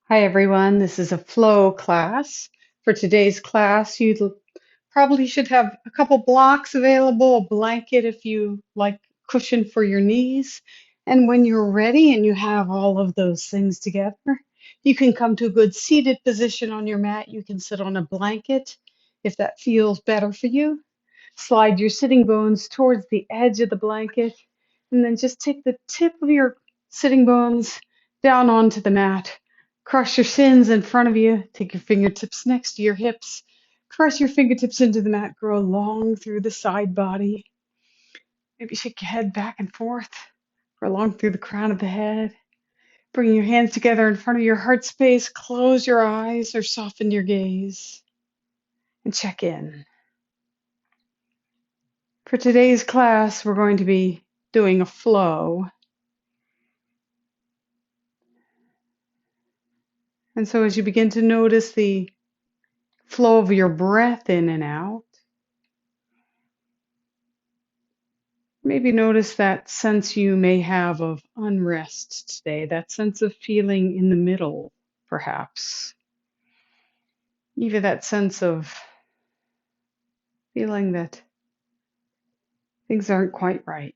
Hi everyone, this is a flow class. For today's class, probably should have a couple blocks available, a blanket if you like cushion for your knees. And when you're ready and you have all of those things together, you can come to a good seated position on your mat. You can sit on a blanket if that feels better for you. Slide your sitting bones towards the edge of the blanket, and then just take the tip of your sitting bones down onto the mat. Cross your shins in front of you. Take your fingertips next to your hips. Press your fingertips into the mat. Grow long through the side body. Maybe shake your head back and forth. Grow long through the crown of the head. Bring your hands together in front of your heart space. Close your eyes or soften your gaze and check in. For today's class, we're going to be doing a flow. And so as you begin to notice the flow of your breath in and out, maybe notice that sense you may have of unrest today, that sense of feeling in the middle, perhaps. Even that sense of feeling that things aren't quite right.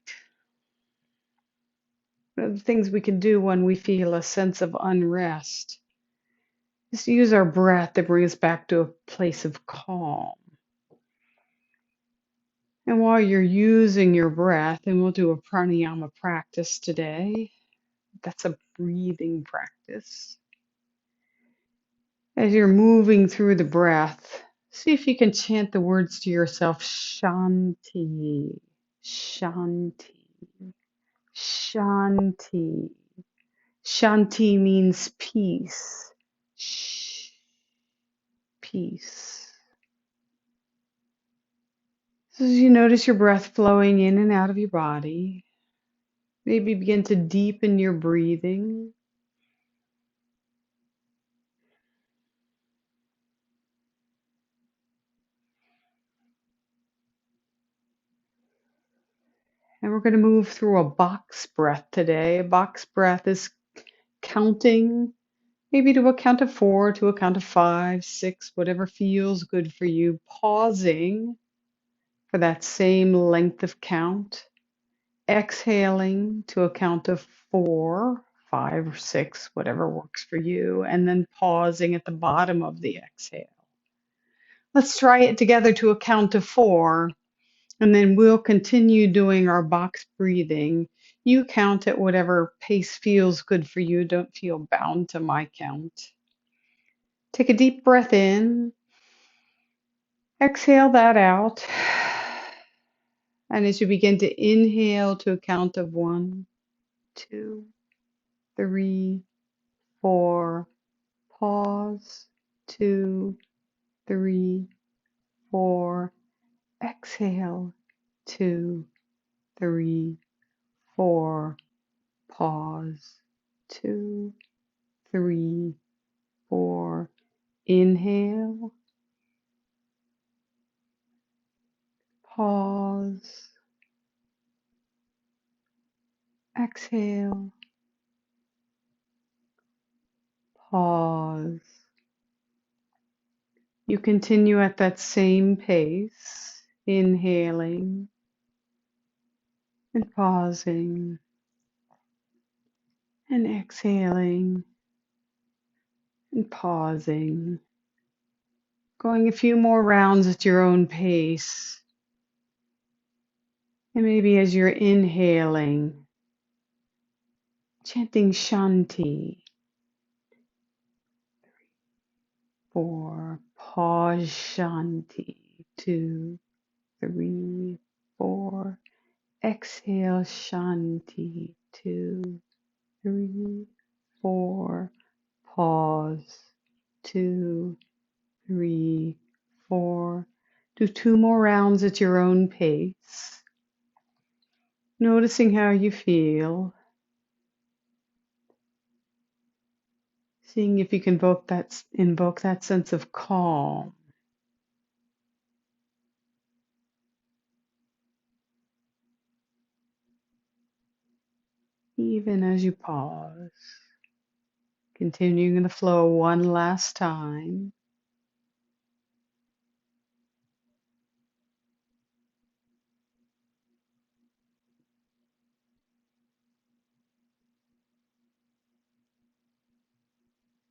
One of the things we can do when we feel a sense of unrest is to use our breath to bring us back to a place of calm. And while you're using your breath, and we'll do a pranayama practice today, that's a breathing practice. As you're moving through the breath, see if you can chant the words to yourself: Shanti, Shanti, Shanti. Shanti means peace. Shh, peace. So as you notice your breath flowing in and out of your body, maybe begin to deepen your breathing. And we're going to move through a box breath today. A box breath is counting, maybe to a count of 4, to a count of 5, 6, whatever feels good for you. Pausing for that same length of count. Exhaling to a count of 4, 5, or 6, whatever works for you. And then pausing at the bottom of the exhale. Let's try it together to a count of 4. And then we'll continue doing our box breathing. You count at whatever pace feels good for you. Don't feel bound to my count. Take a deep breath in. Exhale that out. And as you begin to inhale to a count of 1, 2, 3, 4, pause. 2, 3, 4. Exhale. 2, 3, 4. Pause. 2, 3, 4. Inhale. Pause. Exhale. Pause. You continue at that same pace, inhaling and pausing and exhaling and pausing. Going a few more rounds at your own pace. And maybe as you're inhaling, chanting Shanti. 4, pause Shanti. 2, 3, 4. Exhale Shanti. 2, 3, 4. Pause. 2, 3, 4. Do 2 more rounds at your own pace. Noticing how you feel. Seeing if you can invoke that sense of calm. Even as you pause, Continuing the flow one last time.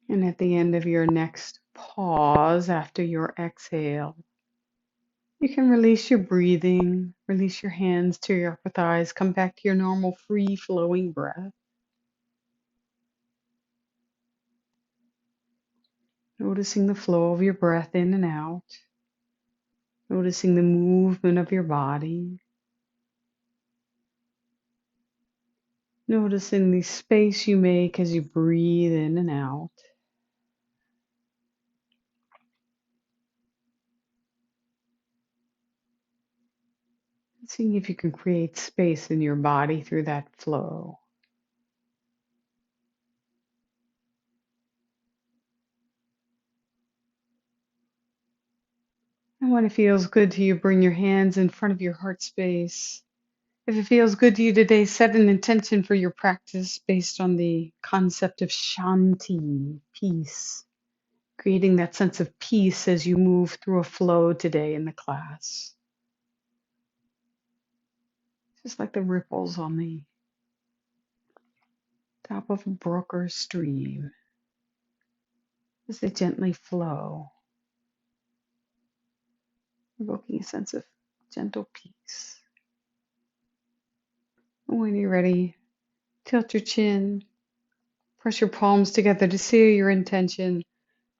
And at the end of your next pause after your exhale, you can release your breathing, release your hands to your upper thighs, come back to your normal free flowing breath. Noticing the flow of your breath in and out, noticing the movement of your body, noticing the space you make as you breathe in and out. Seeing if you can create space in your body through that flow. And when it feels good to you, bring your hands in front of your heart space. If it feels good to you today, set an intention for your practice based on the concept of Shanti, peace, creating that sense of peace as you move through a flow today in the class. Just like the ripples on the top of a brook or a stream as they gently flow, evoking a sense of gentle peace. And when you're ready, tilt your chin, press your palms together to seal your intention.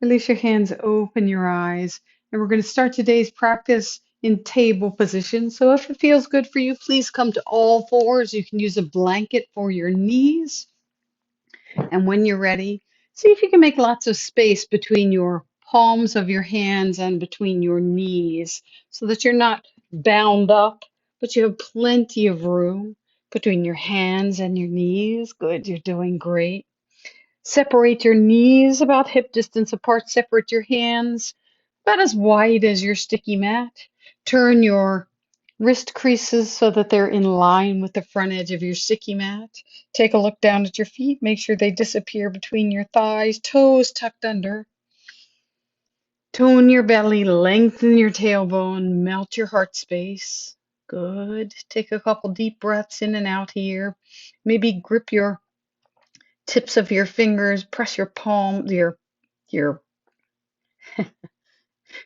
Release your hands, open your eyes, and we're going to start today's practice in table position. So if it feels good for you, please come to all fours. You can use a blanket for your knees. And when you're ready, see if you can make lots of space between your palms of your hands and between your knees so that you're not bound up, but you have plenty of room between your hands and your knees. Good, you're doing great. Separate your knees about hip distance apart. Separate your hands about as wide as your sticky mat. Turn your wrist creases so that they're in line with the front edge of your sticky mat. Take a look down at your feet. Make sure they disappear between your thighs. Toes tucked under. Tone your belly. Lengthen your tailbone. Melt your heart space. Good. Take a couple deep breaths in and out here. Maybe grip your tips of your fingers, press your palm, your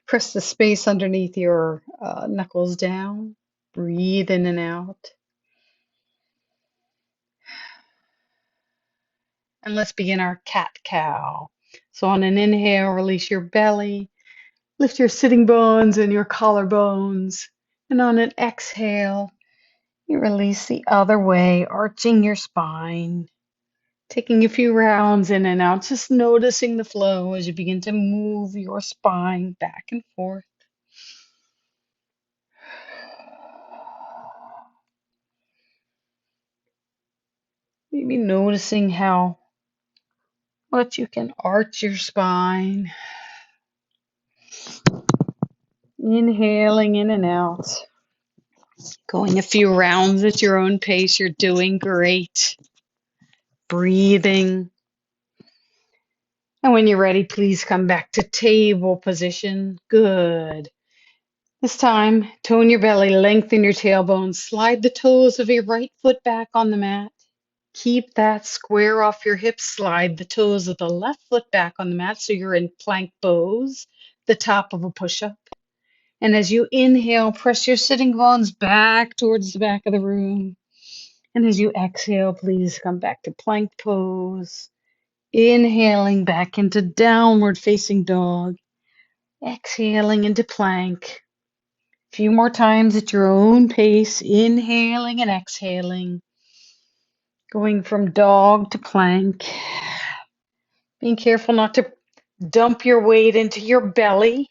press the space underneath your knuckles down. Breathe in and out. And let's begin our cat-cow. So on an inhale, release your belly, lift your sitting bones and your collarbones. And on an exhale, you release the other way, arching your spine. Taking a few rounds in and out, just noticing the flow as you begin to move your spine back and forth. Maybe noticing how much you can arch your spine. Inhaling in and out. Going a few rounds at your own pace. You're doing great. Breathing. And when you're ready, please come back to table position. Good. This time, tone your belly, lengthen your tailbone, slide the toes of your right foot back on the mat. Keep that square off your hips. Slide the toes of the left foot back on the mat so you're in plank pose, the top of a push-up. And as you inhale, press your sitting bones back towards the back of the room. And as you exhale, please come back to plank pose. Inhaling back into downward facing dog. Exhaling into plank. A few more times at your own pace, inhaling and exhaling. Going from dog to plank. Being careful not to dump your weight into your belly.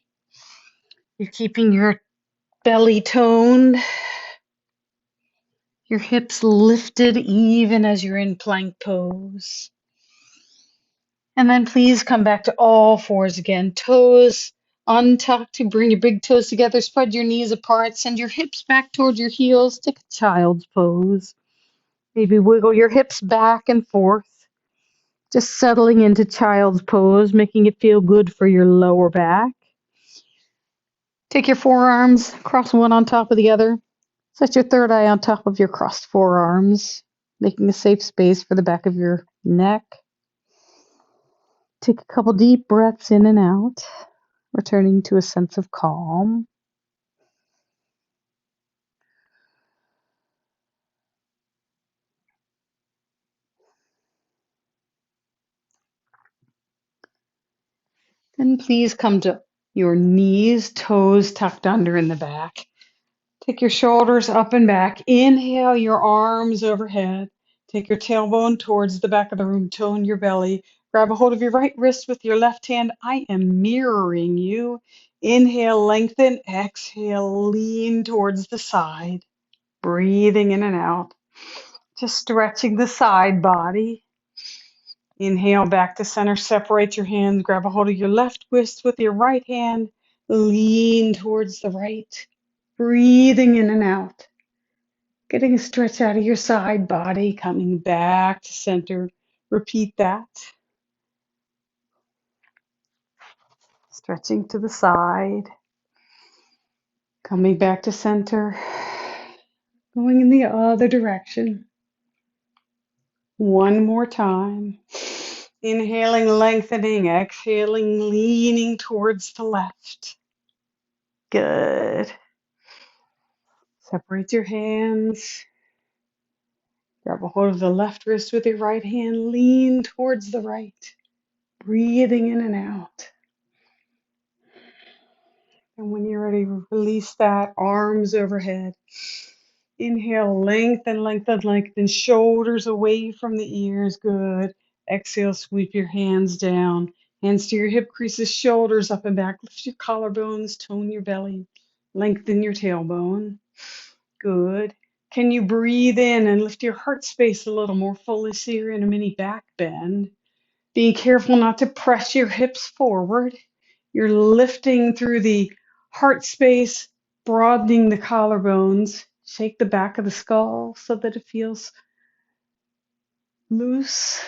You're keeping your belly toned, your hips lifted even as you're in plank pose. And then please come back to all fours again. Toes untucked. Bring your big toes together. Spread your knees apart. Send your hips back towards your heels. Take a child's pose. Maybe wiggle your hips back and forth. Just settling into child's pose, making it feel good for your lower back. Take your forearms, cross one on top of the other. Set your third eye on top of your crossed forearms, making a safe space for the back of your neck. Take a couple deep breaths in and out, returning to a sense of calm. Then please come to your knees, toes tucked under in the back. Take your shoulders up and back. Inhale your arms overhead. Take your tailbone towards the back of the room. Tone your belly. Grab a hold of your right wrist with your left hand. I am mirroring you. Inhale, lengthen. Exhale, lean towards the side. Breathing in and out. Just stretching the side body. Inhale back to center. Separate your hands. Grab a hold of your left wrist with your right hand. Lean towards the right. Breathing in and out. Getting a stretch out of your side body. Coming back to center. Repeat that. Stretching to the side. Coming back to center. Going in the other direction. One more time. Inhaling, lengthening, exhaling, leaning towards the left. Good. Separate your hands. Grab a hold of the left wrist with your right hand. Lean towards the right. Breathing in and out. And when you're ready, release that. Arms overhead. Inhale, lengthen, lengthen, lengthen. Shoulders away from the ears. Good. Exhale, sweep your hands down. Hands to your hip creases, shoulders up and back. Lift your collarbones, tone your belly. Lengthen your tailbone. Good. Can you breathe in and lift your heart space a little more fully so you're in a mini back bend? Being careful not to press your hips forward. You're lifting through the heart space, broadening the collarbones. Shake the back of the skull so that it feels loose.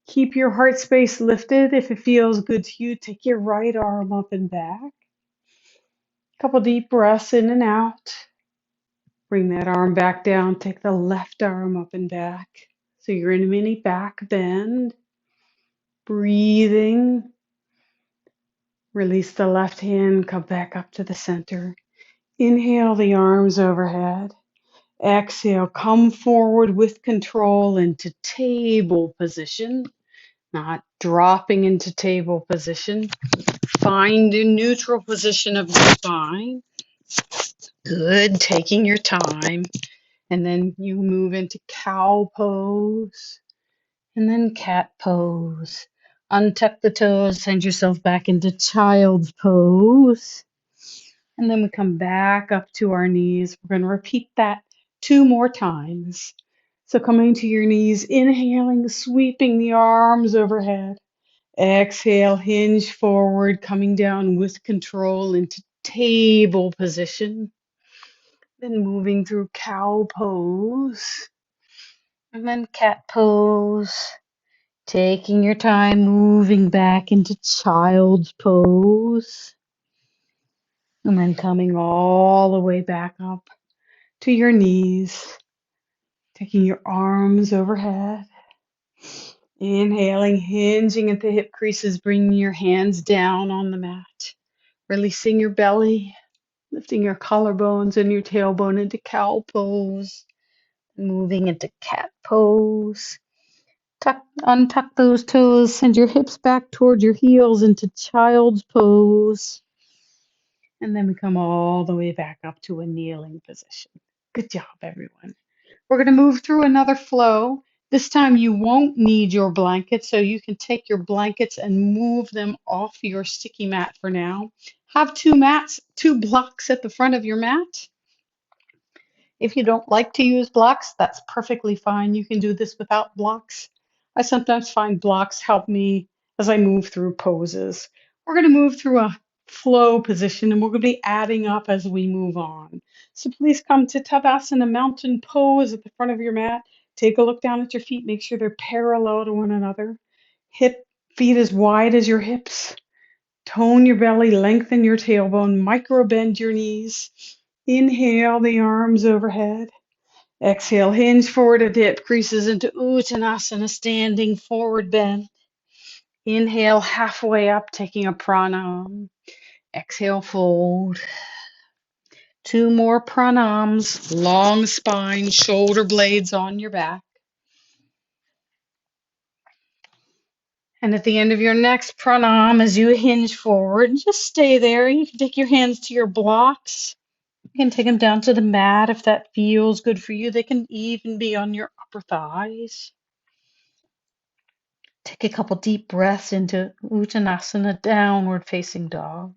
Keep your heart space lifted. If it feels good to you, take your right arm up and back. Couple deep breaths in and out. Bring that arm back down. Take the left arm up and back. So you're in a mini back bend. Breathing. Release the left hand. Come back up to the center. Inhale the arms overhead. Exhale. Come forward with control into table position. Not dropping into table position. Find a neutral position of the spine. Good. Taking your time. And then you move into cow pose and then cat pose. Untuck the toes, send yourself back into child's pose. And then we come back up to our knees. We're going to repeat that 2 more times. So coming to your knees, inhaling, sweeping the arms overhead. Exhale, hinge forward, coming down with control into table position. Then moving through cow pose. And then cat pose. Taking your time, moving back into child's pose. And then coming all the way back up to your knees. Taking your arms overhead. Inhaling, hinging at the hip creases, bringing your hands down on the mat. Releasing your belly, lifting your collarbones and your tailbone into cow pose. Moving into cat pose. Untuck those toes, send your hips back toward your heels into child's pose. And then we come all the way back up to a kneeling position. Good job, everyone. We're going to move through another flow. This time you won't need your blanket, so you can take your blankets and move them off your sticky mat for now. Have 2 blocks at the front of your mat. If you don't like to use blocks, that's perfectly fine. You can do this without blocks. I sometimes find blocks help me as I move through poses. We're going to move through a flow position and we're going to be adding up as we move on. So please come to Tadasana mountain pose at the front of your mat. Take a look down at your feet. Make sure they're parallel to one another. Feet as wide as your hips. Tone your belly, lengthen your tailbone, micro bend your knees. Inhale the arms overhead. Exhale, hinge forward at the hip creases into Uttanasana, standing forward bend. Inhale, halfway up, taking a pranam. Exhale, fold. 2 more pranams, long spine, shoulder blades on your back. And at the end of your next pranam, as you hinge forward, just stay there. You can take your hands to your blocks. You can take them down to the mat if that feels good for you. They can even be on your upper thighs. Take a couple deep breaths into Uttanasana, downward facing dog.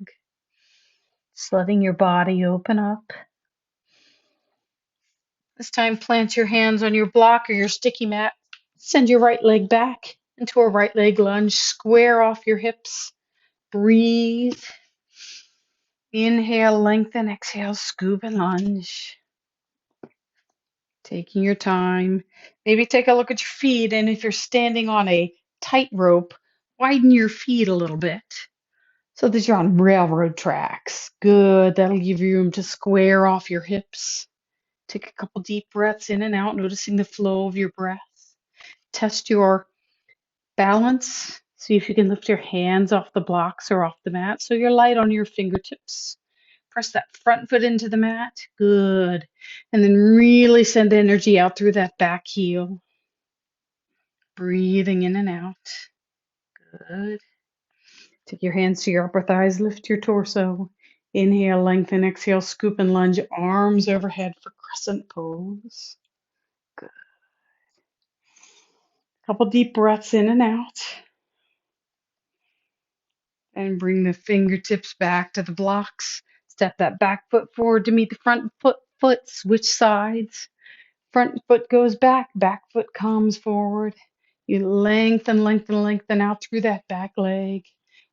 Just letting your body open up. This time, plant your hands on your block or your sticky mat. Send your right leg back into a right leg lunge. Square off your hips. Breathe. Inhale, lengthen. Exhale, scoop and lunge. Taking your time. Maybe take a look at your feet, and if you're standing on a tightrope, widen your feet a little bit so that you're on railroad tracks. Good. That'll give you room to square off your hips. Take a couple deep breaths in and out, noticing the flow of your breath. Test your balance. See if you can lift your hands off the blocks or off the mat so you're light on your fingertips. Press that front foot into the mat. Good. And then really send energy out through that back heel. Breathing in and out. Good. Take your hands to your upper thighs. Lift your torso. Inhale, lengthen. Exhale, scoop and lunge. Arms overhead for crescent pose. Good. Couple deep breaths in and out. And bring the fingertips back to the blocks. Step that back foot forward to meet the front foot. Switch sides. Front foot goes back foot comes forward. You lengthen, lengthen, lengthen out through that back leg.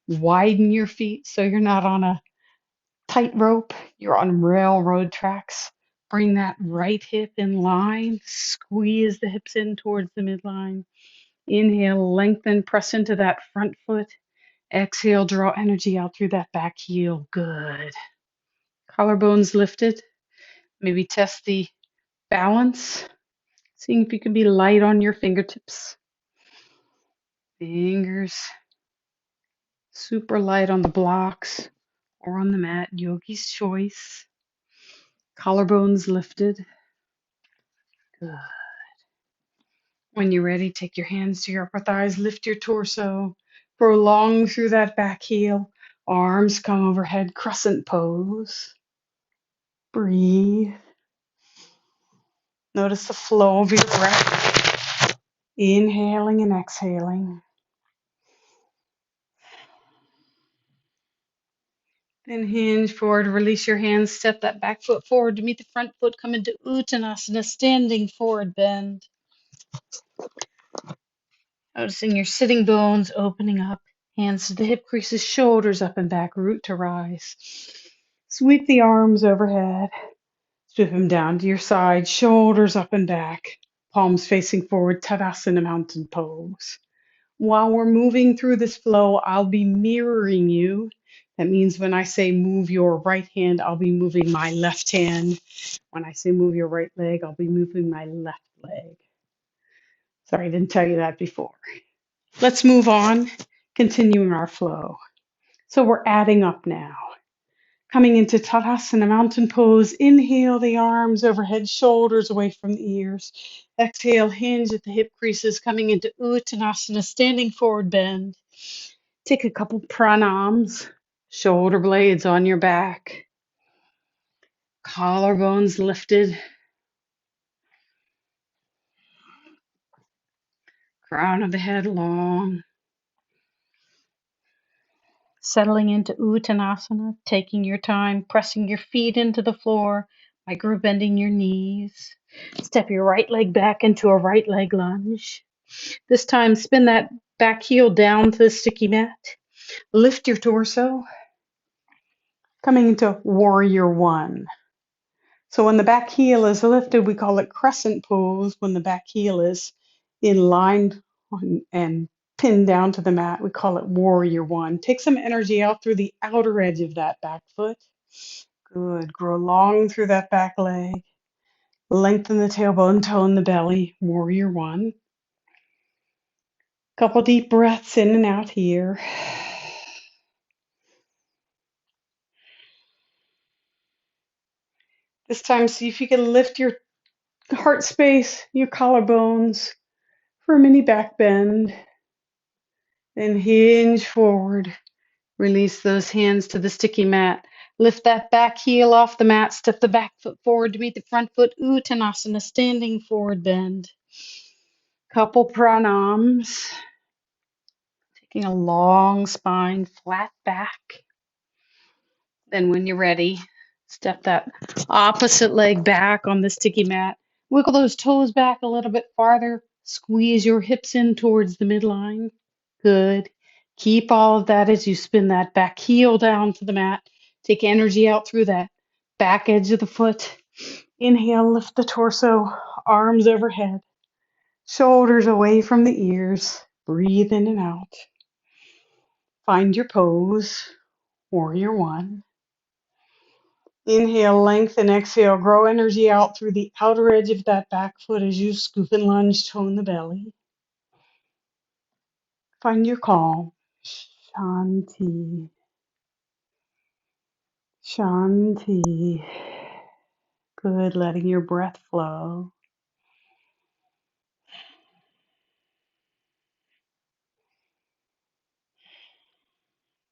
Widen your feet so you're not on a tightrope, you're on railroad tracks. Bring that right hip in line. Squeeze the hips in towards the midline. Inhale, lengthen, press into that front foot. Exhale, draw energy out through that back heel. Good. Collarbones lifted. Maybe test the balance. Seeing if you can be light on your fingertips. Fingers super light on the blocks or on the mat. Yogi's choice. Collarbones lifted. Good. When you're ready, take your hands to your upper thighs. Lift your torso. Prolong through that back heel. Arms come overhead. Crescent pose. Breathe. Notice the flow of your breath. Inhaling and exhaling. Then hinge forward, release your hands, step that back foot forward to meet the front foot, come into Uttanasana, standing forward bend. Noticing your sitting bones opening up, hands to the hip creases, shoulders up and back, root to rise. Sweep the arms overhead, sweep them down to your side, shoulders up and back, palms facing forward, Tadasana mountain pose. While we're moving through this flow, I'll be mirroring you. That means when I say move your right hand, I'll be moving my left hand. When I say move your right leg, I'll be moving my left leg. Sorry, I didn't tell you that before. Let's move on, continuing our flow. So we're adding up now. Coming into Tadasana mountain pose, inhale the arms overhead, shoulders away from the ears. Exhale, hinge at the hip creases, coming into Uttanasana, standing forward bend. Take a couple pranams, shoulder blades on your back, collarbones lifted, crown of the head long. Settling into Uttanasana, taking your time, pressing your feet into the floor, micro bending your knees. Step your right leg back into a right leg lunge. This time, spin that back heel down to the sticky mat. Lift your torso. Coming into warrior one. So when the back heel is lifted, we call it crescent pose. When the back heel is in line and pinned down to the mat, we call it warrior one. Take some energy out through the outer edge of that back foot. Good. Grow long through that back leg. Lengthen the tailbone, tone the belly. Warrior one. Couple deep breaths in and out here. This time, see if you can lift your heart space, your collarbones for a mini back bend. Then hinge forward. Release those hands to the sticky mat. Lift that back heel off the mat. Step the back foot forward to meet the front foot. Uttanasana, standing forward bend. Couple pranams. Taking a long spine, flat back. Then when you're ready, step that opposite leg back on the sticky mat. Wiggle those toes back a little bit farther. Squeeze your hips in towards the midline. Good. Keep all of that as you spin that back heel down to the mat. Take energy out through that back edge of the foot. Inhale, lift the torso, arms overhead, shoulders away from the ears. Breathe in and out. Find your pose, warrior one. Inhale, lengthen, exhale, grow energy out through the outer edge of that back foot as you scoop and lunge, tone the belly. Find your calm. Shanti. Shanti. Good, letting your breath flow.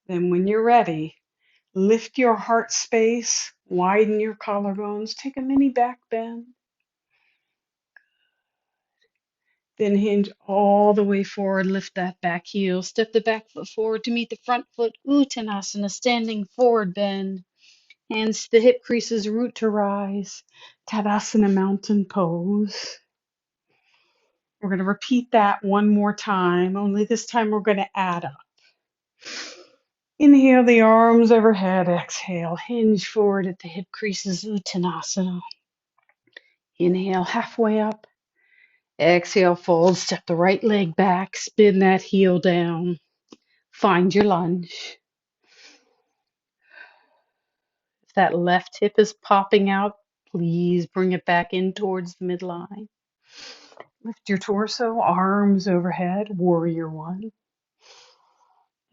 Then when you're ready, lift your heart space, widen your collarbones, take a mini back bend. Then hinge all the way forward, lift that back heel, step the back foot forward to meet the front foot, Uttanasana, standing forward bend. Hands to the hip creases, root to rise, Tadasana, mountain pose. We're going to repeat that one more time, only this time we're going to add up. Inhale the arms overhead, exhale, hinge forward at the hip creases, Uttanasana. Inhale halfway up, exhale, fold, step the right leg back, spin that heel down, find your lunge. If that left hip is popping out, please bring it back in towards the midline. Lift your torso, arms overhead, warrior one.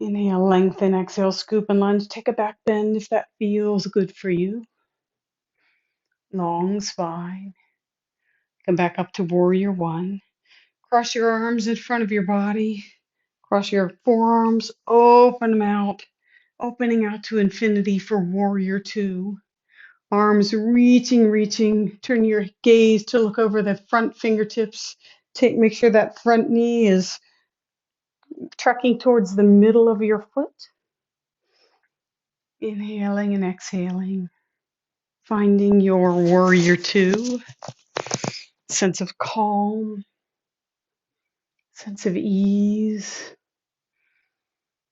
Inhale, lengthen, exhale, scoop and lunge. Take a back bend if that feels good for you. Long spine. Come back up to warrior one. Cross your arms in front of your body. Cross your forearms, open them out, opening out to infinity for warrior two. Arms reaching. Turn your gaze to look over the front fingertips. Make sure that front knee is tracking towards the middle of your foot. Inhaling and exhaling. Finding your warrior two. Sense of calm. Sense of ease.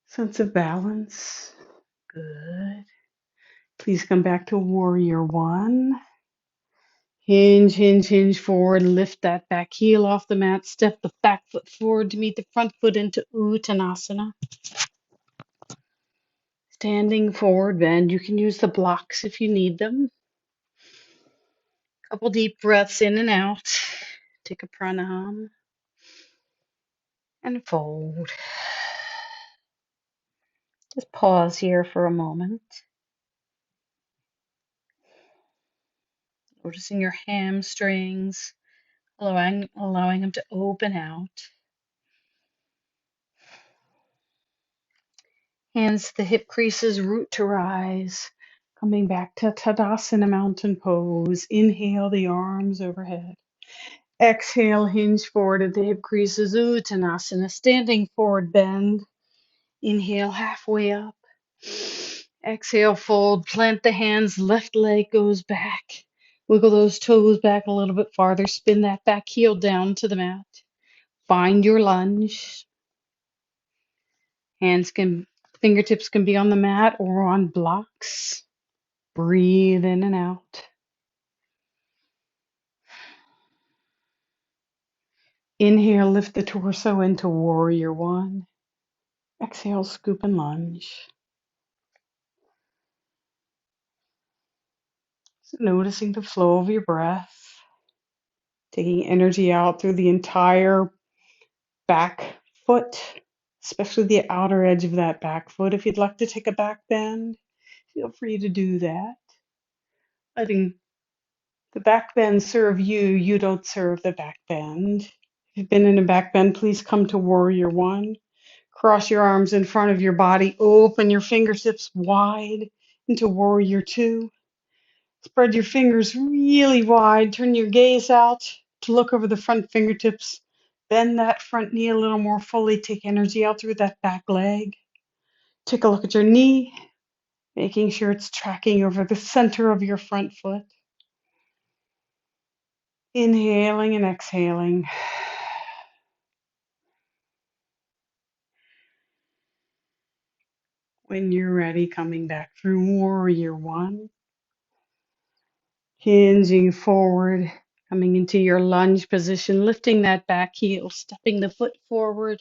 Sense of balance. Good. Please come back to warrior one. Hinge forward. Lift that back heel off the mat. Step the back foot forward to meet the front foot into Uttanasana. Standing forward bend. You can use the blocks if you need them. Couple deep breaths in and out. Take a pranam and fold. Just pause here for a moment. Noticing your hamstrings, allowing them to open out. Hands to the hip creases, root to rise. Coming back to Tadasana, mountain pose. Inhale the arms overhead. Exhale, hinge forward at the hip creases, Uttanasana, standing forward bend. Inhale, halfway up. Exhale, fold, plant the hands, left leg goes back. Wiggle those toes back a little bit farther, spin that back heel down to the mat. Find your lunge. Fingertips can be on the mat or on blocks. Breathe in and out. Inhale, lift the torso into warrior one. Exhale, scoop and lunge. So noticing the flow of your breath, taking energy out through the entire back foot, especially the outer edge of that back foot. If you'd like to take a back bend, feel free to do that. Letting the back bend serve you, you don't serve the back bend. If you've been in a back bend, please come to warrior one. Cross your arms in front of your body, open your fingertips wide into warrior two. Spread your fingers really wide, turn your gaze out to look over the front fingertips. Bend that front knee a little more fully, take energy out through that back leg. Take a look at your knee, making sure it's tracking over the center of your front foot. Inhaling and exhaling. When you're ready, coming back through warrior one. Hinging forward, coming into your lunge position, lifting that back heel, stepping the foot forward.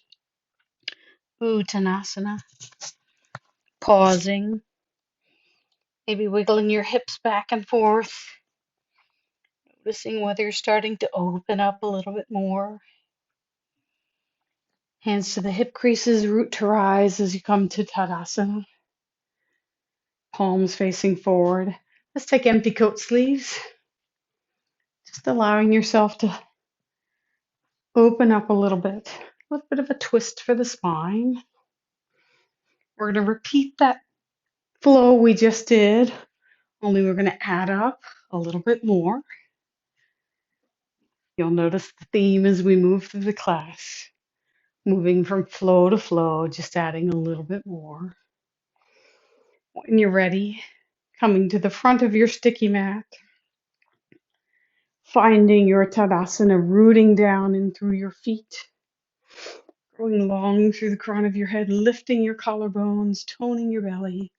Uttanasana. Pausing, maybe wiggling your hips back and forth, noticing whether you're starting to open up a little bit more. Hands to the hip creases, root to rise as you come to Tadasana. Palms facing forward. Let's take empty coat sleeves. Just allowing yourself to open up a little bit. A little bit of a twist for the spine. We're going to repeat that flow we just did, only we're going to add up a little bit more. You'll notice the theme as we move through the class. Moving from flow to flow, just adding a little bit more. When you're ready, coming to the front of your sticky mat, finding your Tadasana, rooting down in through your feet, going long through the crown of your head, lifting your collarbones, toning your belly.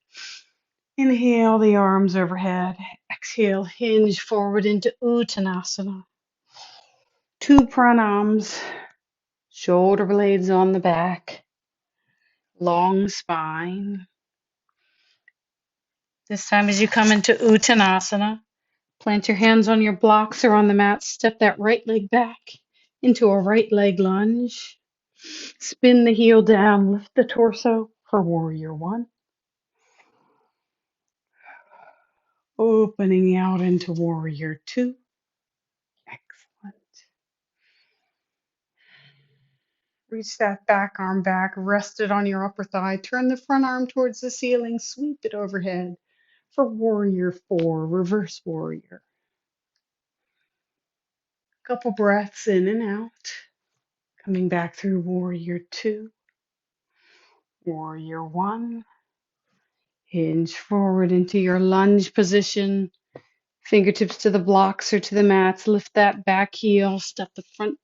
Inhale the arms overhead. Exhale, hinge forward into Uttanasana. 2 pranams, shoulder blades on the back, long spine. This time as you come into Uttanasana, plant your hands on your blocks or on the mat, step that right leg back into a right leg lunge. Spin the heel down, lift the torso for warrior one. Opening out into warrior two. Excellent. Reach that back arm back, rest it on your upper thigh. Turn the front arm towards the ceiling, sweep it overhead for warrior four, reverse warrior. Couple breaths in and out. Coming back through warrior two, warrior one. Hinge forward into your lunge position. Fingertips to the blocks or to the mats. Lift that back heel. Step the front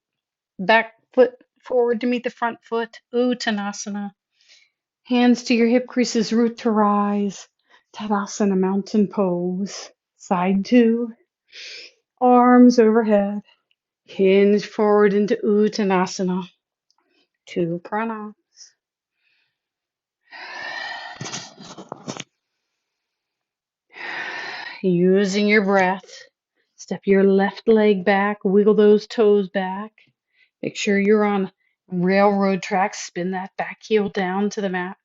back foot forward to meet the front foot. Uttanasana. Hands to your hip creases, root to rise. Tadasana, mountain pose. Side two. Arms overhead. Hinge forward into Uttanasana. 2 pranams. Using your breath, step your left leg back, wiggle those toes back. Make sure you're on railroad tracks. Spin that back heel down to the mat.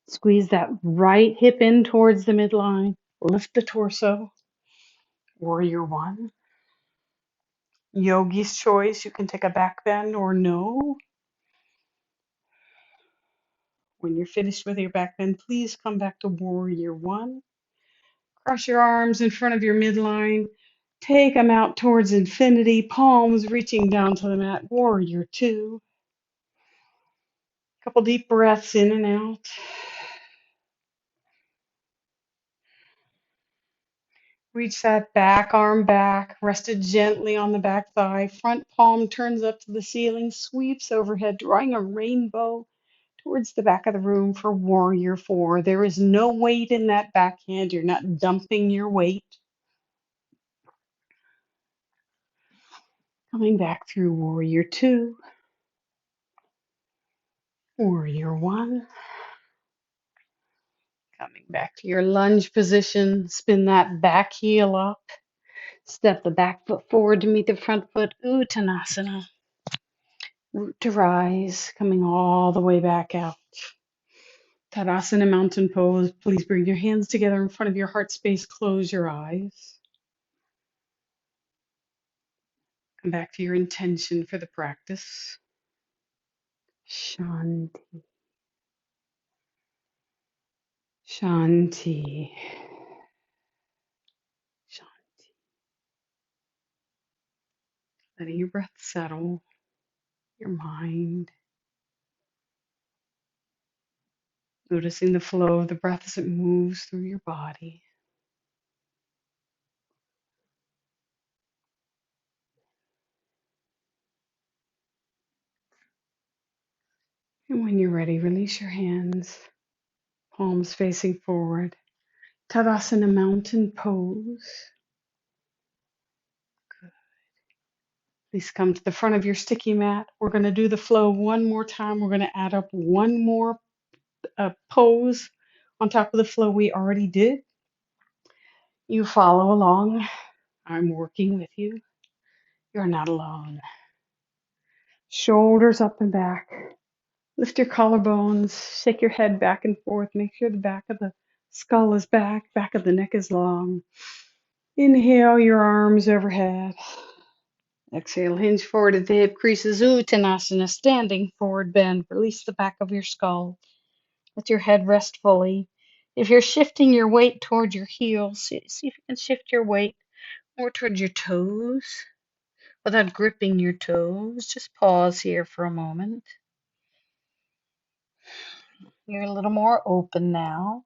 Squeeze that right hip in towards the midline. Lift the torso. Warrior one. Yogi's choice. You can take a back bend or no. When you're finished with your back bend, please come back to warrior one. Cross your arms in front of your midline. Take them out towards infinity, palms reaching down to the mat. Warrior two. Couple deep breaths in and out. Reach that back arm back, rested gently on the back thigh. Front palm turns up to the ceiling, sweeps overhead, drawing a rainbow towards the back of the room for warrior four. There is no weight in that backhand. You're not dumping your weight. Coming back through warrior two, warrior one. Coming back to your lunge position, spin that back heel up. Step the back foot forward to meet the front foot, Uttanasana. Root to rise, coming all the way back out. Tadasana mountain pose. Please bring your hands together in front of your heart space. Close your eyes. Come back to your intention for the practice. Shanti. Shanti. Shanti. Letting your breath settle, your mind. Noticing the flow of the breath as it moves through your body. And when you're ready, release your hands, palms facing forward. Tadasana mountain pose. Good. Please come to the front of your sticky mat. We're going to do the flow one more time. We're going to add up one more pose on top of the flow we already did. You follow along. I'm working with you. You're not alone. Shoulders up and back. Lift your collarbones. Shake your head back and forth. Make sure the back of the skull is back of the neck is long. Inhale your arms overhead. Exhale, hinge forward at the hip creases. Uttanasana, standing forward bend. Release the back of your skull. Let your head rest fully. If you're shifting your weight toward your heels, see if you can shift your weight more towards your toes without gripping your toes. Just pause here for a moment. You're a little more open now.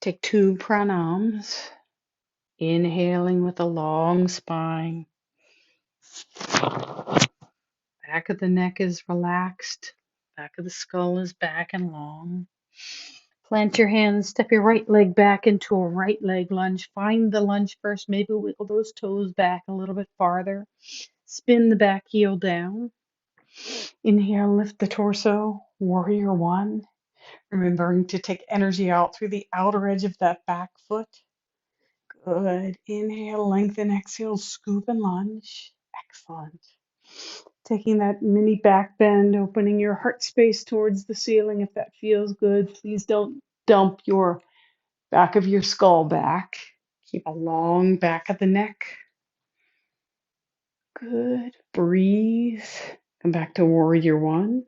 Take 2 pranams. Inhaling with a long spine. Back of the neck is relaxed. Back of the skull is back and long. Plant your hands. Step your right leg back into a right leg lunge. Find the lunge first. Maybe wiggle those toes back a little bit farther. Spin the back heel down. Inhale, lift the torso. Warrior one. Remembering to take energy out through the outer edge of that back foot. Good. Inhale, lengthen, exhale, scoop and lunge. Excellent. Taking that mini back bend, opening your heart space towards the ceiling if that feels good. Please don't dump your back of your skull back. Keep a long back of the neck. Good. Breathe. Come back to warrior one.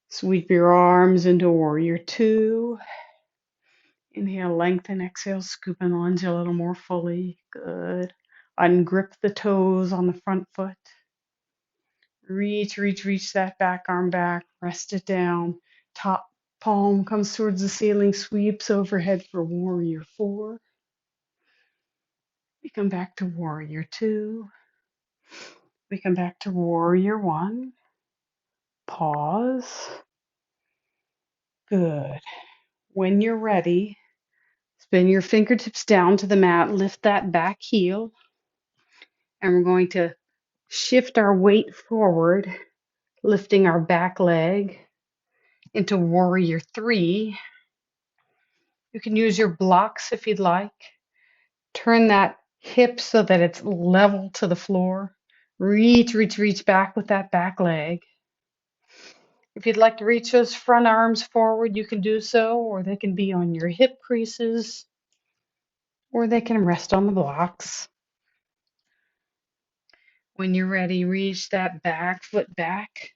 Sweep your arms into warrior two. Inhale, lengthen, exhale, scoop and lunge a little more fully. Good. Ungrip the toes on the front foot. Reach that back arm back. Rest it down. Top palm comes towards the ceiling, sweeps overhead for warrior four. We come back to warrior two. We come back to warrior one. Pause. Good. When you're ready, spin your fingertips down to the mat, lift that back heel, and we're going to shift our weight forward, lifting our back leg into warrior three. You can use your blocks if you'd like. Turn that hip so that it's level to the floor. Reach back with that back leg. If you'd like to reach those front arms forward, you can do so, or they can be on your hip creases, or they can rest on the blocks. When you're ready, reach that back foot back,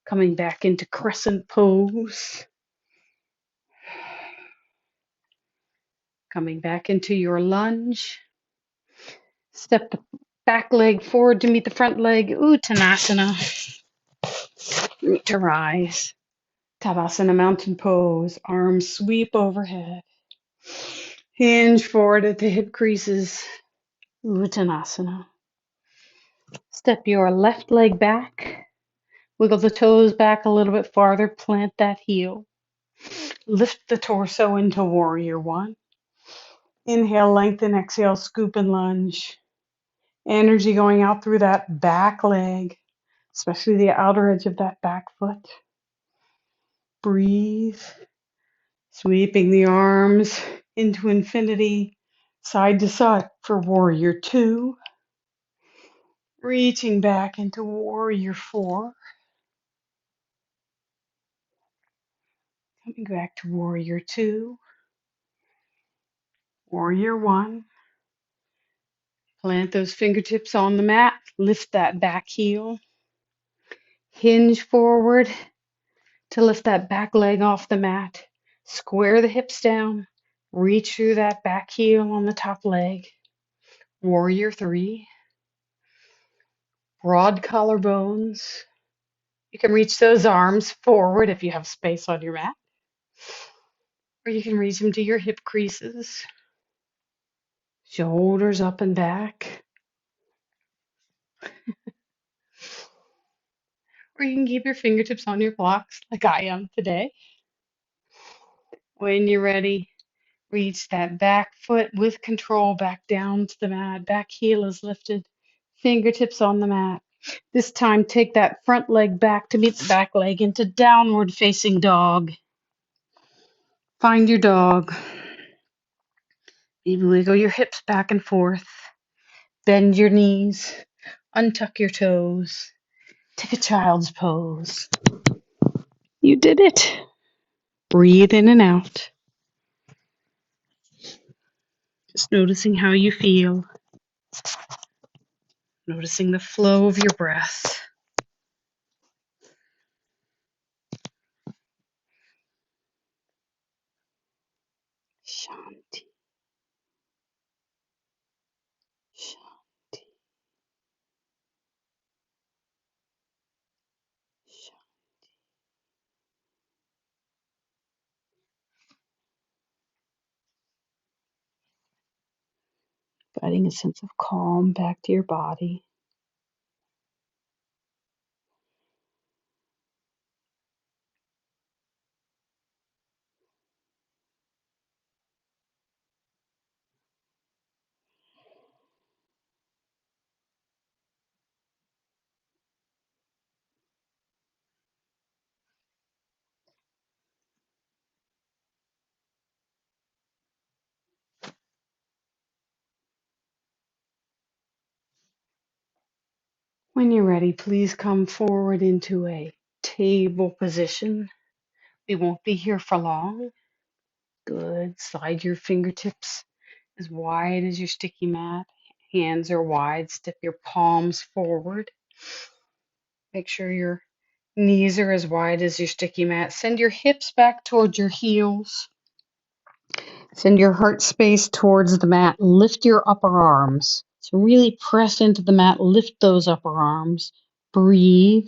coming back into crescent pose. Coming back into your lunge. Step the back leg forward to meet the front leg, Uttanasana. Root to rise. Tadasana mountain pose. Arms sweep overhead. Hinge forward at the hip creases. Uttanasana. Step your left leg back. Wiggle the toes back a little bit farther. Plant that heel. Lift the torso into warrior one. Inhale, lengthen, exhale, scoop and lunge. Energy going out through that back leg, especially the outer edge of that back foot. Breathe, sweeping the arms into infinity, side to side for warrior two. Reaching back into warrior four. Coming back to warrior two. Warrior one. Plant those fingertips on the mat. Lift that back heel. Hinge forward to lift that back leg off the mat. Square the hips down. Reach through that back heel on the top leg. Warrior three. Broad collarbones. You can reach those arms forward if you have space on your mat. Or you can reach them to your hip creases. Shoulders up and back. Or you can keep your fingertips on your blocks like I am today. When you're ready, reach that back foot with control back down to the mat. Back heel is lifted. Fingertips on the mat. This time, take that front leg back to meet the back leg into downward facing dog. Find your dog. Maybe wiggle your hips back and forth. Bend your knees. Untuck your toes. Take a child's pose. You did it. Breathe in and out. Just noticing how you feel. Noticing the flow of your breath. Shanti. Shanti. Shanti. Adding a sense of calm back to your body. When you're ready, please come forward into a table position. We won't be here for long. Good. Slide your fingertips as wide as your sticky mat. Hands are wide. Step your palms forward. Make sure your knees are as wide as your sticky mat. Send your hips back towards your heels. Send your heart space towards the mat. Lift your upper arms. So really press into the mat. Lift those upper arms. Breathe.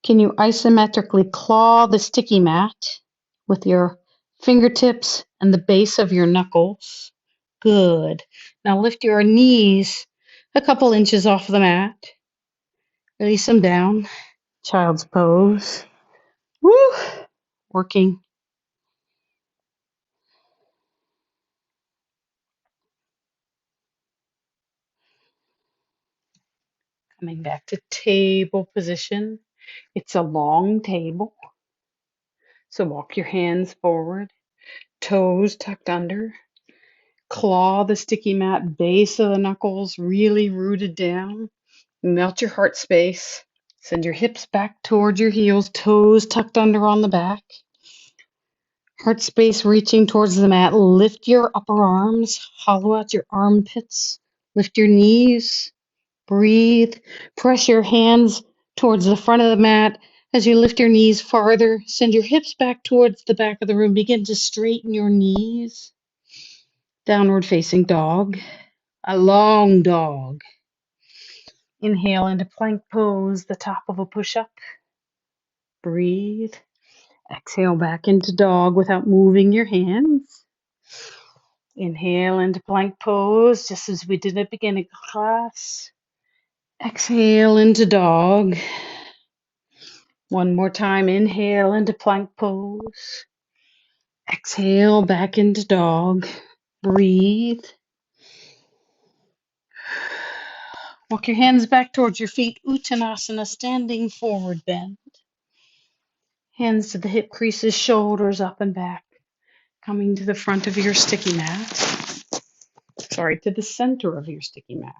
Can you isometrically claw the sticky mat with your fingertips and the base of your knuckles? Good. Now lift your knees a couple inches off the mat. Release them down. Child's pose. Woo! Working. Coming back to table position. It's a long table. So walk your hands forward. Toes tucked under. Claw the sticky mat, base of the knuckles really rooted down. Melt your heart space. Send your hips back towards your heels, toes tucked under on the back. Heart space reaching towards the mat. Lift your upper arms, hollow out your armpits. Lift your knees. Breathe. Press your hands towards the front of the mat as you lift your knees farther. Send your hips back towards the back of the room. Begin to straighten your knees. Downward facing dog. A long dog. Inhale into plank pose, the top of a push-up. Breathe. Exhale back into dog without moving your hands. Inhale into plank pose, just as we did at the beginning of class. Exhale into dog. One more time. Inhale into plank pose. Exhale back into dog. Breathe. Walk your hands back towards your feet. Uttanasana, standing forward bend. Hands to the hip creases, shoulders up and back. Coming to the front of your sticky mat. Sorry, to the center of your sticky mat.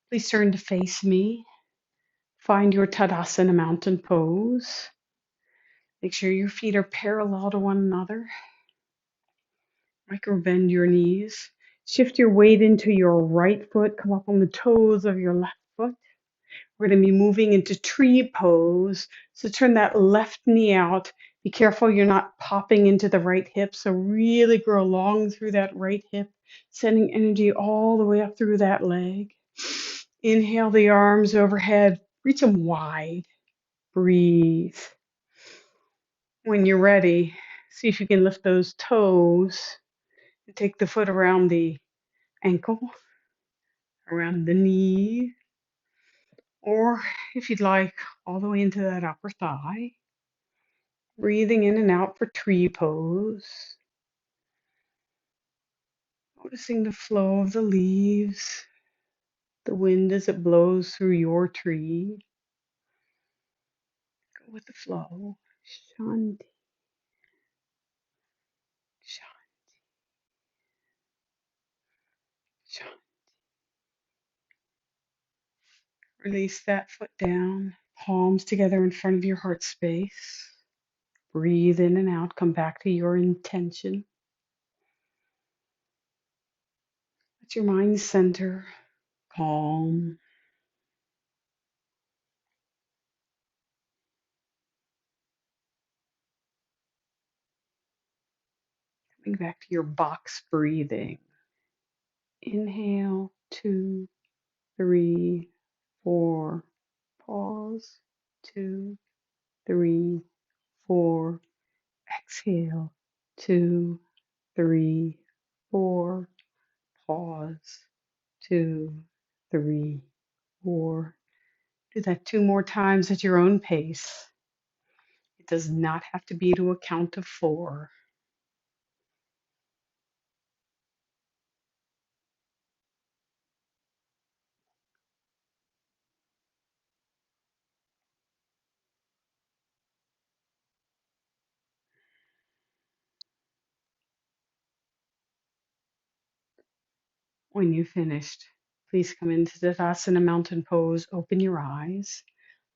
Please turn to face me. Find your Tadasana mountain pose. Make sure your feet are parallel to one another. Micro bend your knees. Shift your weight into your right foot. Come up on the toes of your left foot. We're going to be moving into tree pose. So turn that left knee out. Be careful you're not popping into the right hip. So really grow long through that right hip, sending energy all the way up through that leg. Inhale the arms overhead. Reach them wide. Breathe. When you're ready, see if you can lift those toes and take the foot around the ankle, around the knee, or if you'd like, all the way into that upper thigh. Breathing in and out for tree pose. Noticing the flow of the leaves, the wind as it blows through your tree. Go with the flow. Shanti, shanti, shanti. Release that foot down, palms together in front of your heart space. Breathe in and out. Come back to your intention. Let your mind center, calm. Coming back to your box breathing. Inhale, 2, 3, 4. Pause. 2, 3, 4. Exhale. 2, 3, 4. Pause. 2, 3, 4. Do that 2 more times at your own pace. It does not have to be to a count of 4. When you've finished, please come into Tadasana Mountain Pose. Open your eyes.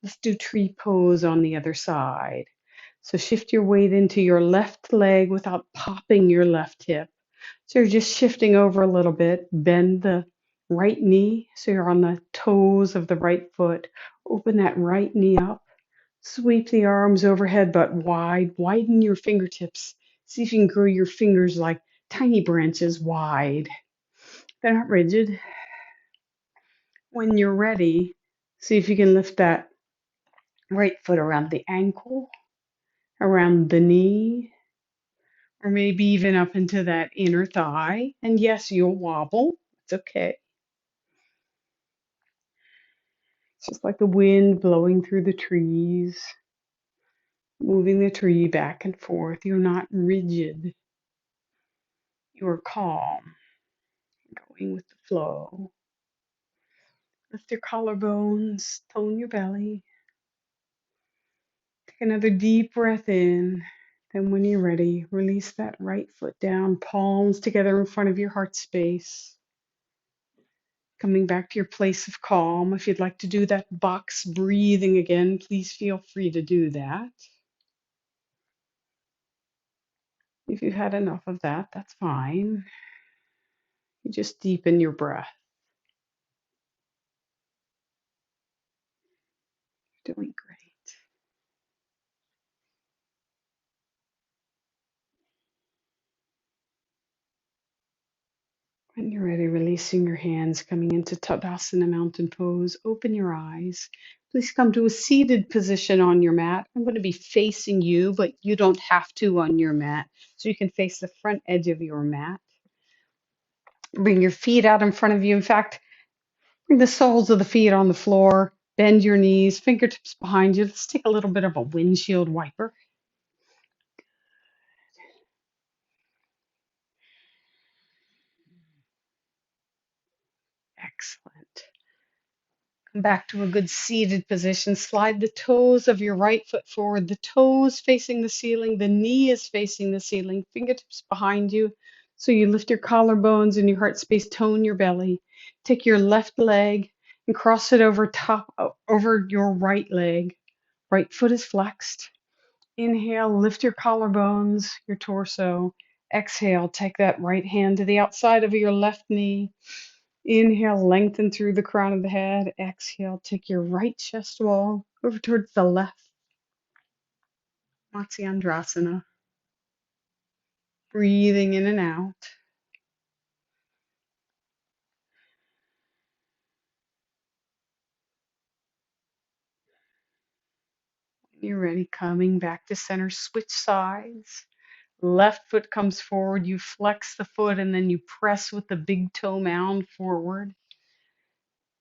Let's do tree pose on the other side. So shift your weight into your left leg without popping your left hip. So you're just shifting over a little bit. Bend the right knee so you're on the toes of the right foot. Open that right knee up. Sweep the arms overhead but wide. Widen your fingertips. See if you can grow your fingers like tiny branches wide. They're not rigid. When you're ready, see if you can lift that right foot around the ankle, around the knee, or maybe even up into that inner thigh. And yes, you'll wobble. It's okay. It's just like the wind blowing through the trees, moving the tree back and forth. You're not rigid. You're calm, going with the flow. Lift your collarbones, tone your belly. Take another deep breath in. Then, when you're ready, release that right foot down, palms together in front of your heart space. Coming back to your place of calm. If you'd like to do that box breathing again, please feel free to do that. If you've had enough of that, that's fine. You just deepen your breath. You're doing great. When you're ready, releasing your hands, coming into Tadasana Mountain Pose. Open your eyes. Please come to a seated position on your mat. I'm going to be facing you, but you don't have to on your mat. So you can face the front edge of your mat. Bring your feet out in front of you. In fact, bring the soles of the feet on the floor. Bend your knees, fingertips behind you. Let's take a little bit of a windshield wiper. Excellent. Come back to a good seated position. Slide the toes of your right foot forward, the toes facing the ceiling, the knee is facing the ceiling, fingertips behind you. So you lift your collarbones and your heart space, tone your belly. Take your left leg and cross it over your right leg. Right foot is flexed. Inhale, lift your collarbones, your torso. Exhale, take that right hand to the outside of your left knee. Inhale, lengthen through the crown of the head. Exhale, take your right chest wall over towards the left. Matsyendrasana. Breathing in and out. When you're ready, coming back to center, switch sides. Left foot comes forward. You flex the foot and then you press with the big toe mound forward.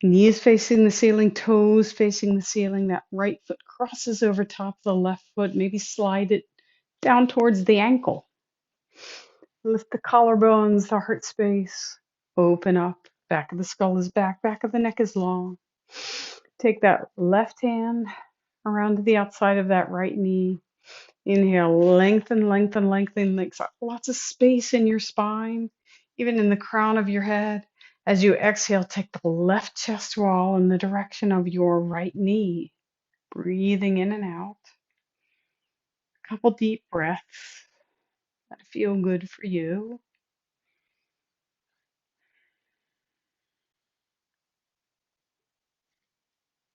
Knees facing the ceiling, toes facing the ceiling. That right foot crosses over top of the left foot. Maybe slide it down towards the ankle. Lift the collarbones, the heart space. Open up. Back of the skull is back. Back of the neck is long. Take that left hand around to the outside of that right knee. Inhale, lengthen, lengthen, lengthen. Like lots of space in your spine, even in the crown of your head. As you exhale, take the left chest wall in the direction of your right knee. Breathing in and out. A couple deep breaths that feel good for you.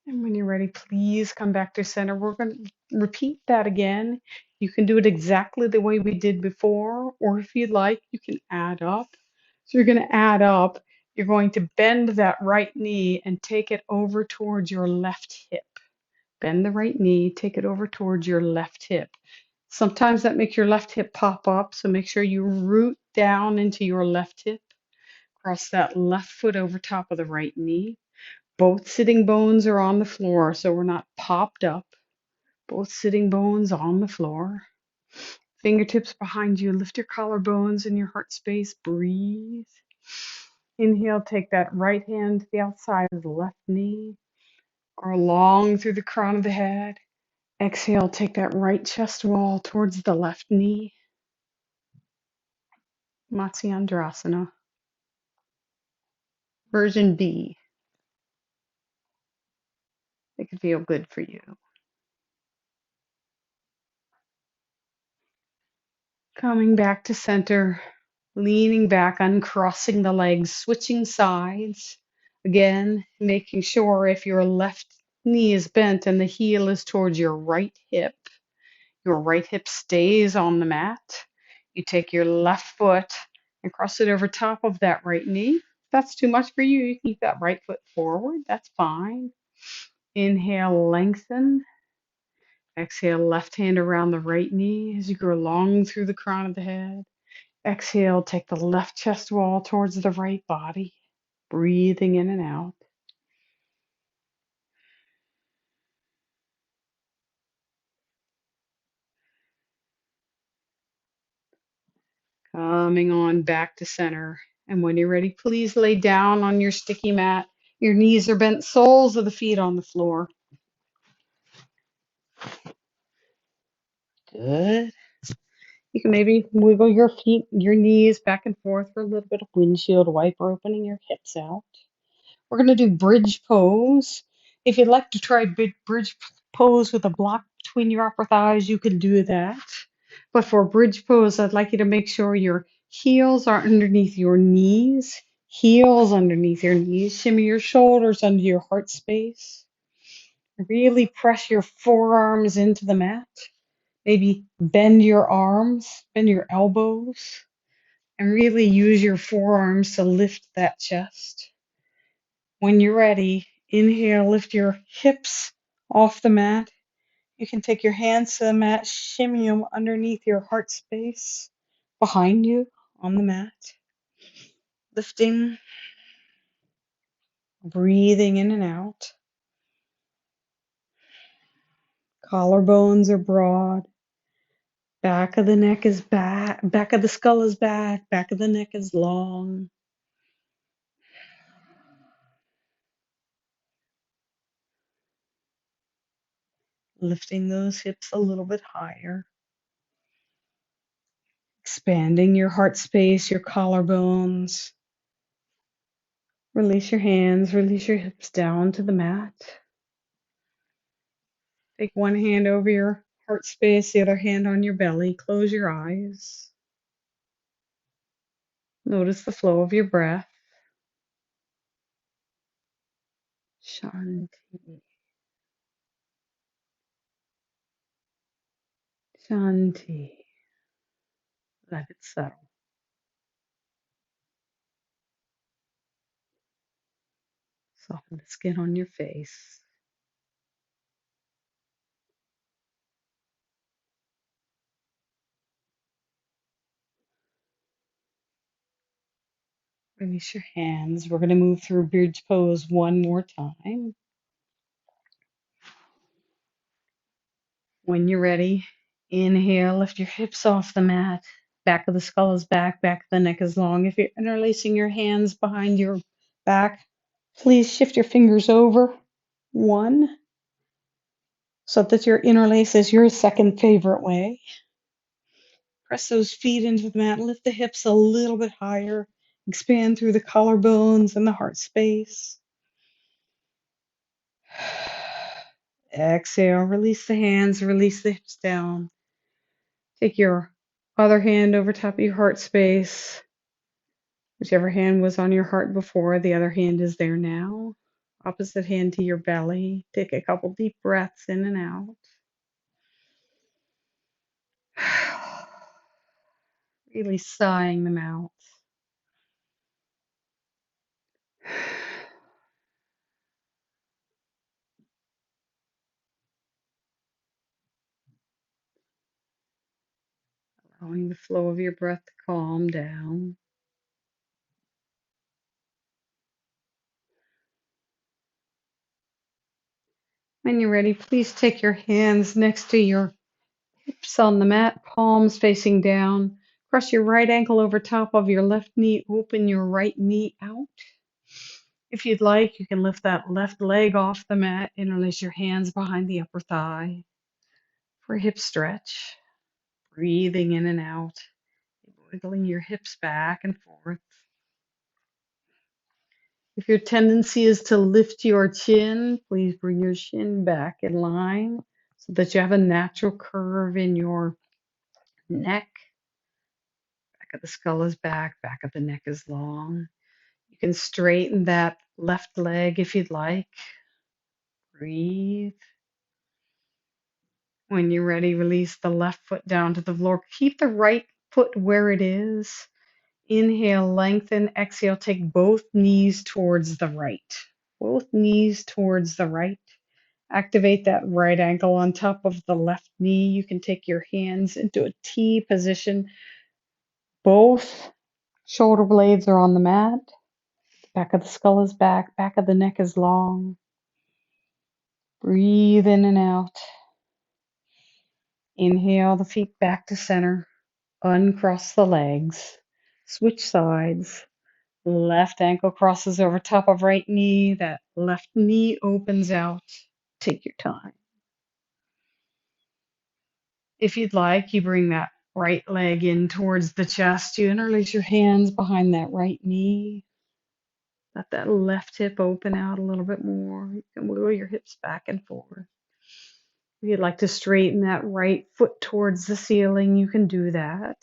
And when you're ready, please come back to center. We're going to repeat that again. You can do it exactly the way we did before, or if you'd like, you can add up. So you're going to add up. You're going to bend that right knee and take it over towards your left hip. Bend the right knee, take it over towards your left hip. Sometimes that makes your left hip pop up, so make sure you root down into your left hip. Cross that left foot over top of the right knee. Both sitting bones are on the floor, so we're not popped up. Both sitting bones on the floor. Fingertips behind you. Lift your collarbones in your heart space. Breathe. Inhale, take that right hand to the outside of the left knee. Grow long through the crown of the head. Exhale, take that right chest wall towards the left knee. Matsyendrasana. Version B. It can feel good for you. Coming back to center, leaning back, uncrossing the legs, switching sides. Again, making sure if your left knee is bent and the heel is towards your right hip stays on the mat. You take your left foot and cross it over top of that right knee. If that's too much for you, you can keep that right foot forward. That's fine. Inhale, lengthen. Exhale, left hand around the right knee as you go long through the crown of the head. Exhale, take the left chest wall towards the right body. Breathing in and out. Coming on back to center. And when you're ready, please lay down on your sticky mat. Your knees are bent, soles of the feet on the floor. Good. You can maybe wiggle your feet, your knees back and forth for a little bit of windshield wiper, opening your hips out. We're going to do bridge pose. If you'd like to try bridge pose with a block between your upper thighs, you can do that. But for bridge pose, I'd like you to make sure your heels are underneath your knees. Heels underneath your knees. Shimmy your shoulders under your heart space. Really press your forearms into the mat. Maybe bend your arms, bend your elbows, and really use your forearms to lift that chest. When you're ready, inhale, lift your hips off the mat. You can take your hands to the mat, shimmy them underneath your heart space, behind you on the mat. Lifting, breathing in and out. Collarbones are broad. Back of the neck is back. Back of the skull is back. Back of the neck is long. Lifting those hips a little bit higher. Expanding your heart space, your collarbones. Release your hands, release your hips down to the mat. Take one hand over your heart space, the other hand on your belly. Close your eyes. Notice the flow of your breath. Shanti. Shanti. Let it settle. Soften the skin on your face. Release your hands. We're going to move through bridge pose one more time. When you're ready, inhale, lift your hips off the mat. Back of the skull is back, back of the neck is long. If you're interlacing your hands behind your back, please shift your fingers over. One, so that your interlace is your second favorite way. Press those feet into the mat. Lift the hips a little bit higher. Expand through the collarbones and the heart space. Exhale, release the hands, release the hips down. Take your other hand over top of your heart space. Whichever hand was on your heart before, the other hand is there now. Opposite hand to your belly. Take a couple deep breaths in and out. Really sighing them out. Allowing the flow of your breath to calm down. When you're ready, please take your hands next to your hips on the mat, palms facing down. Cross your right ankle over top of your left knee. Open your right knee out. If you'd like, you can lift that left leg off the mat. Interlace your hands behind the upper thigh for a hip stretch. Breathing in and out. Wiggling your hips back and forth. If your tendency is to lift your chin, please bring your chin back in line so that you have a natural curve in your neck. Back of the skull is back, back of the neck is long. You can straighten that left leg if you'd like. Breathe. When you're ready, release the left foot down to the floor. Keep the right foot where it is. Inhale, lengthen. Exhale, take both knees towards the right. Both knees towards the right. Activate that right ankle on top of the left knee. You can take your hands into a T position. Both shoulder blades are on the mat. Back of the skull is back. Back of the neck is long. Breathe in and out. Inhale the feet back to center. Uncross the legs. Switch sides. Left ankle crosses over top of right knee. That left knee opens out. Take your time. If you'd like, you bring that right leg in towards the chest. You interlace your hands behind that right knee. Let that left hip open out a little bit more. You can wiggle your hips back and forth. If you'd like to straighten that right foot towards the ceiling, you can do that.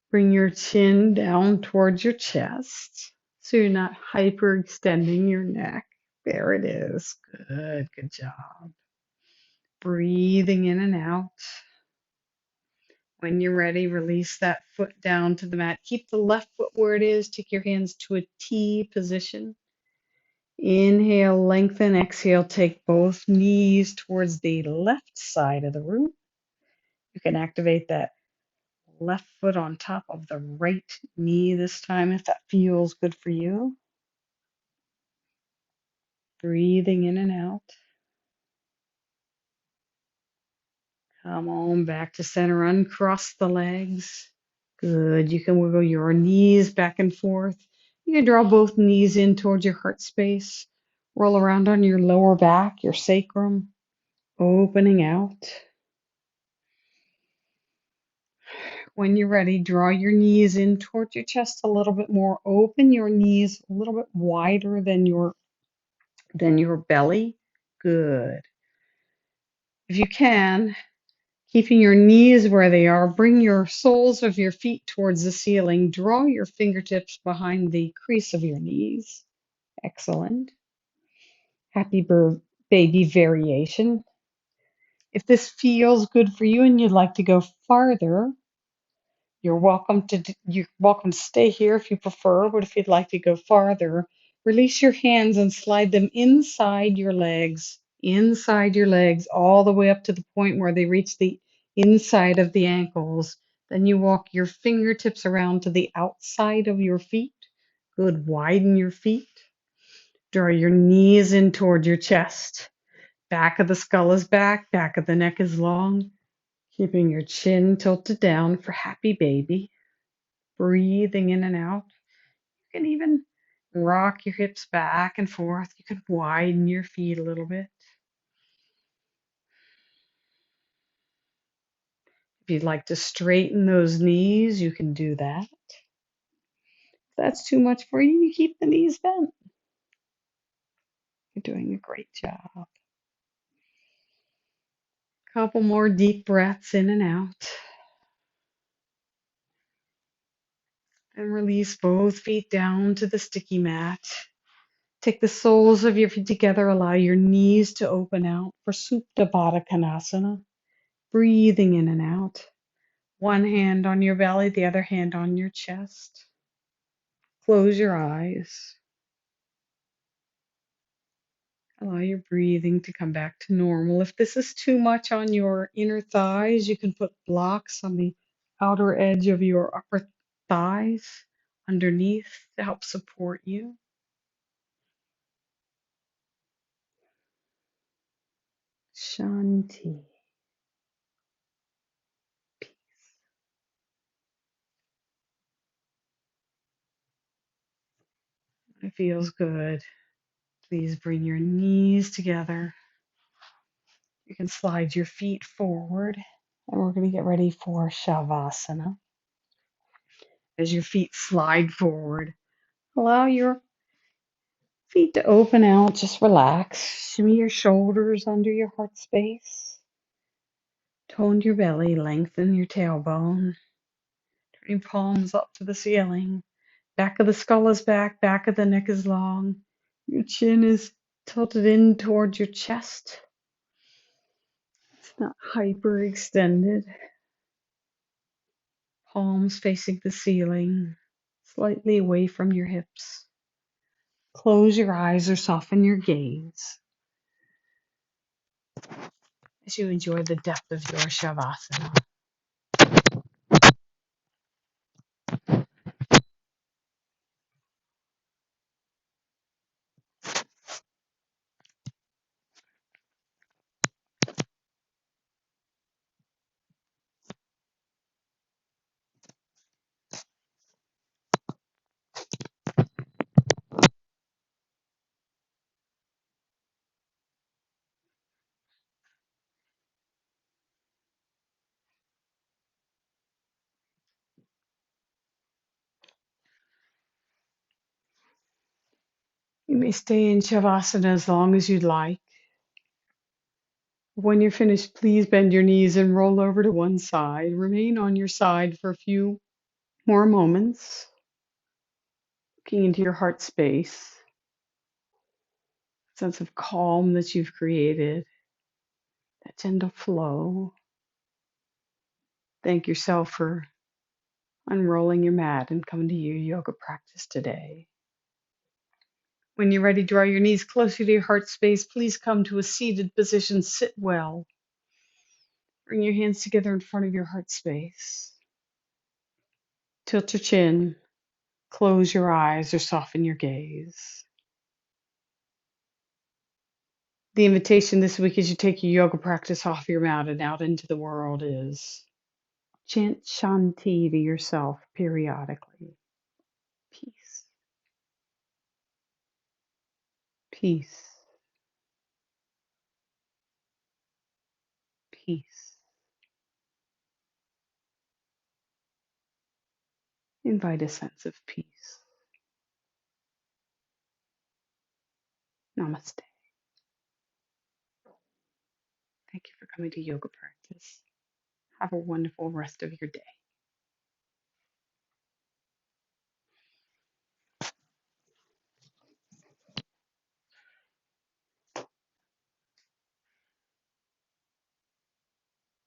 Bring your chin down towards your chest so you're not hyperextending your neck. There it is. Good, good job. Breathing in and out. When you're ready, release that foot down to the mat. Keep the left foot where it is. Take your hands to a T position. Inhale, lengthen. Exhale, take both knees towards the left side of the room. You can activate that left foot on top of the right knee this time if that feels good for you. Breathing in and out. Come on back to center. Uncross the legs. Good. You can wiggle your knees back and forth. You can draw both knees in towards your heart space. Roll around on your lower back, your sacrum. opening out. When you're ready, draw your knees in towards your chest a little bit more. Open your knees a little bit wider than your belly. Good. If you can, keeping your knees where they are, bring your soles of your feet towards the ceiling. Draw your fingertips behind the crease of your knees. Excellent. Happy baby variation. If this feels good for you and you'd like to go farther, you're welcome to stay here if you prefer, but if you'd like to go farther, release your hands and slide them inside your legs, all the way up to the point where they reach the inside of the ankles. Then you walk your fingertips around to the outside of your feet. Good. Widen your feet. Draw your knees in toward your chest. Back of the skull is back of the neck is long. Keeping your chin tilted down for happy baby. Breathing in and out. You can even rock your hips back and forth. You can widen your feet a little bit. If you'd like to straighten those knees, you can do that. If that's too much for you, you keep the knees bent. You're doing a great job. Couple more deep breaths in and out. And release both feet down to the sticky mat. Take the soles of your feet together. Allow your knees to open out for Supta Baddha Konasana. Breathing in and out. One hand on your belly, the other hand on your chest. Close your eyes. Allow your breathing to come back to normal. If this is too much on your inner thighs, you can put blocks on the outer edge of your upper thighs underneath to help support you. Shanti. Peace. It feels good. Please bring your knees together. You can slide your feet forward, and we're going to get ready for Shavasana. As your feet slide forward, allow your feet to open out. Just relax. Shimmy your shoulders under your heart space. Tone your belly. Lengthen your tailbone. Turn your palms up to the ceiling. Back of the skull is back of the neck is long. Your chin is tilted in towards your chest. It's not hyperextended. Palms facing the ceiling, slightly away from your hips. Close your eyes or soften your gaze as you enjoy the depth of your Shavasana. You may stay in Shavasana as long as you'd like. When you're finished, please bend your knees and roll over to one side. Remain on your side for a few more moments, looking into your heart space, sense of calm that you've created, that gentle flow. Thank yourself for unrolling your mat and coming to your yoga practice today. When you're ready, draw your knees closer to your heart space. Please come to a seated position. Sit well. Bring your hands together in front of your heart space. Tilt your chin. Close your eyes or soften your gaze. The invitation this week as you take your yoga practice off your mat and out into the world is chant Shanti to yourself periodically. Peace, peace, peace. Invite a sense of peace. Namaste. Thank you for coming to yoga practice. Have a wonderful rest of your day.